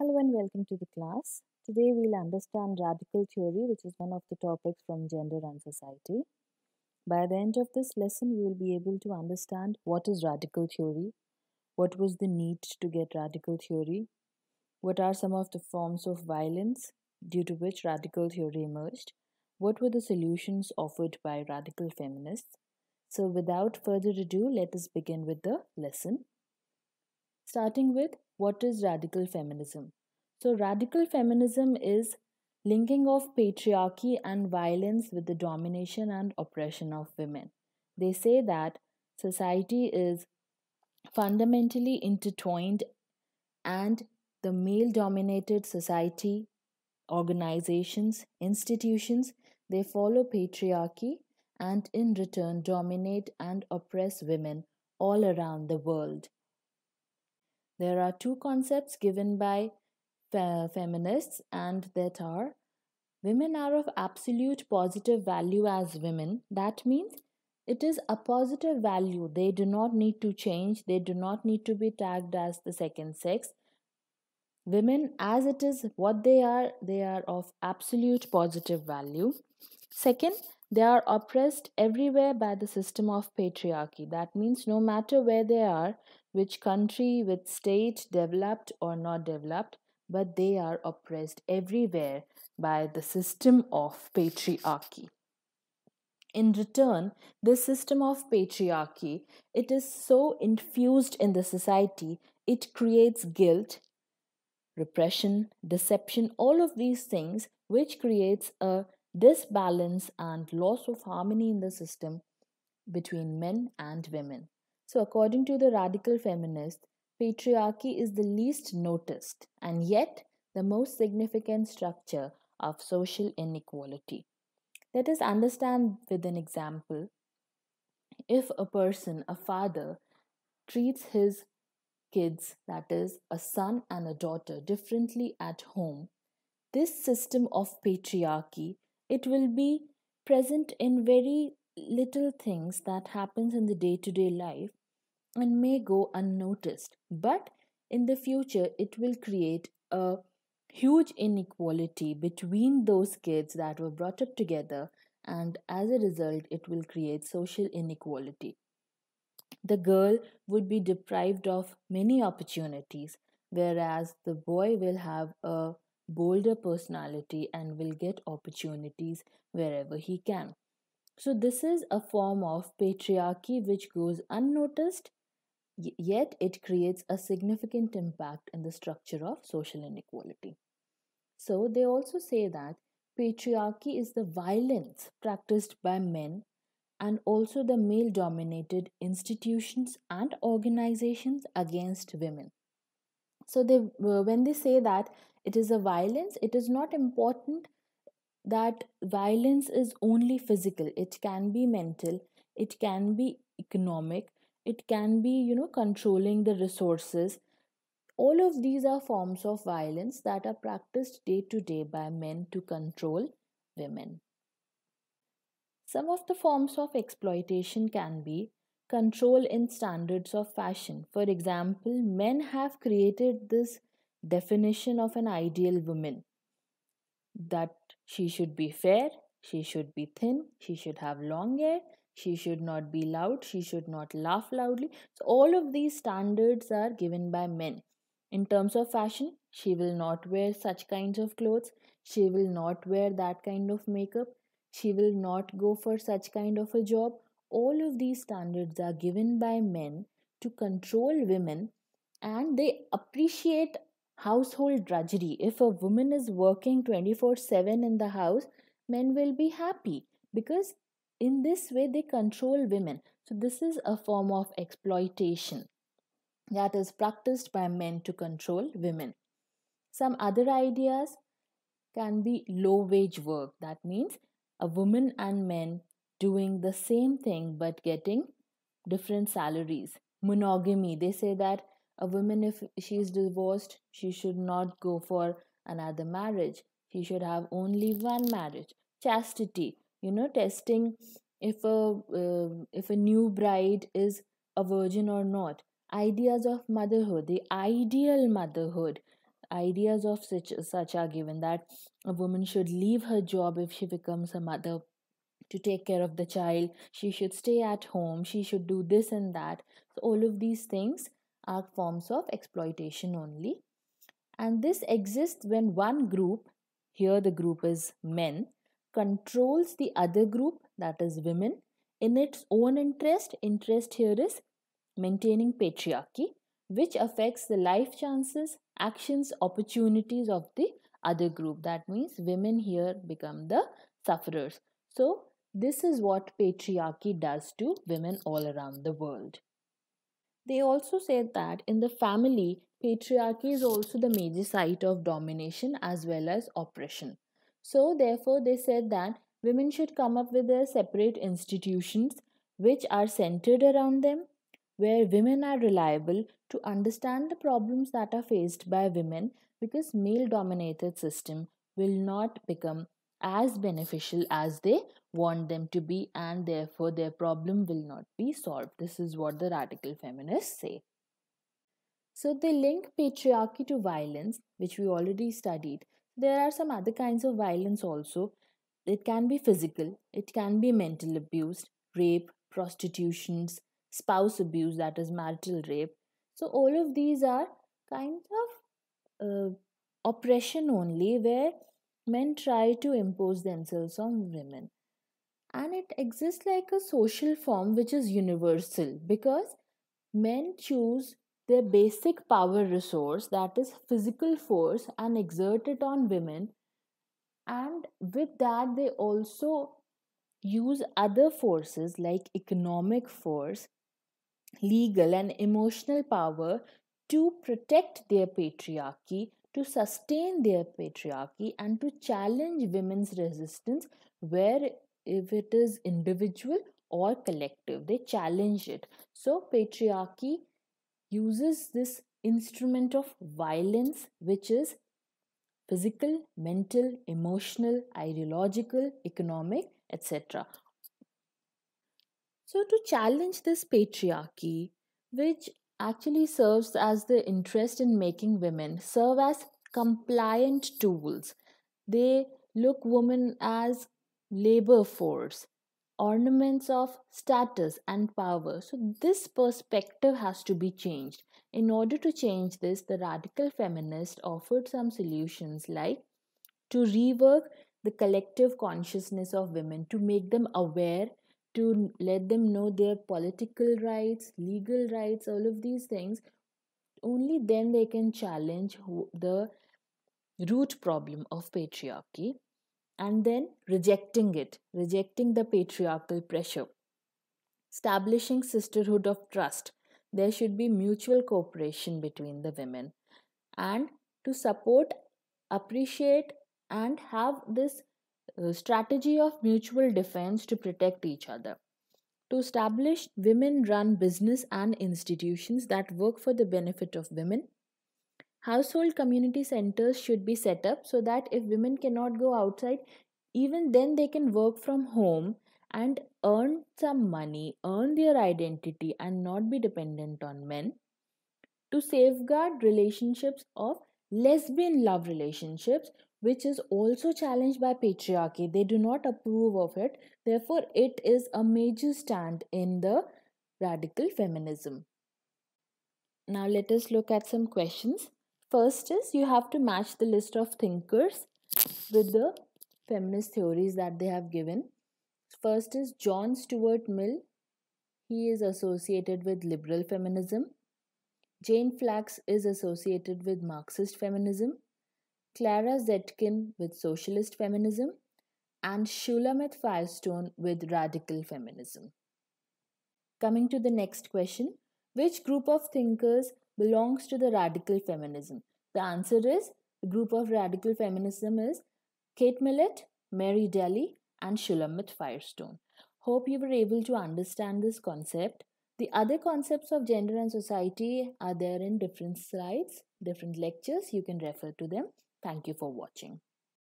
Hello and welcome to the class. Today we'll understand radical theory, which is one of the topics from gender and society. By the end of this lesson, you will be able to understand what is radical theory, what was the need to get radical theory, what are some of the forms of violence due to which radical theory emerged, what were the solutions offered by radical feminists. So, without further ado, let us begin with the lesson. Starting with what is radical feminism? So, radical feminism is linking of patriarchy and violence with the domination and oppression of women. They say that society is fundamentally intertwined and the male dominated society, organizations, institutions, they follow patriarchy and in return dominate and oppress women all around the world. There are two concepts given by feminists, and that are women are of absolute positive value as women. That means it is a positive value. They do not need to change, they do not need to be tagged as the second sex. Women, as it is what they are of absolute positive value. Second, they are oppressed everywhere by the system of patriarchy. That means no matter where they are, which country, which state, developed or not developed, but they are oppressed everywhere by the system of patriarchy. In return, this system of patriarchy, it is so infused in the society, it creates guilt, repression, deception, all of these things, which creates a disbalance and loss of harmony in the system between men and women. So, according to the radical feminists, patriarchy is the least noticed and yet the most significant structure of social inequality. Let us understand with an example. If a person, a father, treats his kids, that is, a son and a daughter, differently at home, this system of patriarchy, it will be present in very little things that happens in the day-to-day life and may go unnoticed, but in the future it will create a huge inequality between those kids that were brought up together, and as a result it will create social inequality. The girl would be deprived of many opportunities, whereas the boy will have a bolder personality and will get opportunities wherever he can. So, this is a form of patriarchy which goes unnoticed, yet it creates a significant impact in the structure of social inequality. So, they also say that patriarchy is the violence practiced by men and also the male dominated institutions and organizations against women. So they when they say that it is a violence, it is not important that violence is only physical. It can be mental, it can be economic, it can be, controlling the resources. All of these are forms of violence that are practiced day to day by men to control women. Some of the forms of exploitation can be control in standards of fashion. For example, men have created this definition of an ideal woman, that she should be fair, she should be thin, she should have long hair, she should not be loud, she should not laugh loudly. So, all of these standards are given by men. In terms of fashion, she will not wear such kinds of clothes, she will not wear that kind of makeup, she will not go for such kind of a job. All of these standards are given by men to control women, and they appreciate household drudgery. If a woman is working 24/7 in the house, men will be happy because in this way they control women. So, this is a form of exploitation that is practiced by men to control women. Some other ideas can be low wage work. That means a woman and men doing the same thing but getting different salaries. Monogamy, they say that a woman, if she is divorced, she should not go for another marriage. She should have only one marriage. Chastity, testing if a new bride is a virgin or not. Ideas of motherhood, the ideal motherhood, ideas of such are given that a woman should leave her job if she becomes a mother to take care of the child, she should stay at home, she should do this and that. So all of these things are forms of exploitation only. And this exists when one group, here the group is men, controls the other group, that is women, in its own interest. Interest here is maintaining patriarchy, which affects the life chances, actions, opportunities of the other group. That means women here become the sufferers. So, this is what patriarchy does to women all around the world. They also said that in the family, patriarchy is also the major site of domination as well as oppression. So, therefore, they said that women should come up with their separate institutions which are centered around them, where women are reliable to understand the problems that are faced by women, because male dominated system will not become as beneficial as they want them to be, and therefore their problem will not be solved. This is what the radical feminists say. So they link patriarchy to violence, which we already studied. There are some other kinds of violence also. It can be physical, it can be mental abuse, rape, prostitutions, spouse abuse, that is marital rape. So all of these are kinds of oppression only, where men try to impose themselves on women. And it exists like a social form which is universal, because men choose their basic power resource, that is physical force, and exert it on women. And with that, they also use other forces like economic force, legal, and emotional power to protect their patriarchy, to sustain their patriarchy, and to challenge women's resistance, where if it is individual or collective, they challenge it. So, patriarchy uses this instrument of violence, which is physical, mental, emotional, ideological, economic, etc. So, to challenge this patriarchy, which actually serves as the interest in making women serve as compliant tools, they look women as labor force, ornaments of status and power. So, this perspective has to be changed. In order to change this, the radical feminist offered some solutions like to rework the collective consciousness of women, to make them aware, to let them know their political rights, legal rights, all of these things. Only then they can challenge the root problem of patriarchy, and then rejecting it, rejecting the patriarchal pressure, establishing sisterhood of trust. There should be mutual cooperation between the women, and to support, appreciate, and have this strategy of mutual defense to protect each other. To establish women run business and institutions that work for the benefit of women. Household community centers should be set up so that if women cannot go outside, even then they can work from home and earn some money, earn their identity, and not be dependent on men. To safeguard relationships of lesbian love relationships, which is also challenged by patriarchy. They do not approve of it. Therefore, it is a major stand in the radical feminism. Now, let us look at some questions. First is you have to match the list of thinkers with the feminist theories that they have given. First is John Stuart Mill. He is associated with liberal feminism. Jane Flax is associated with Marxist feminism, Clara Zetkin with socialist feminism, and Shulamit Firestone with radical feminism. Coming to the next question, which group of thinkers belongs to the radical feminism? The answer is the group of radical feminism is Kate Millett, Mary Daly, and Shulamit Firestone. Hope you were able to understand this concept. The other concepts of gender and society are there in different slides, different lectures. You can refer to them. Thank you for watching.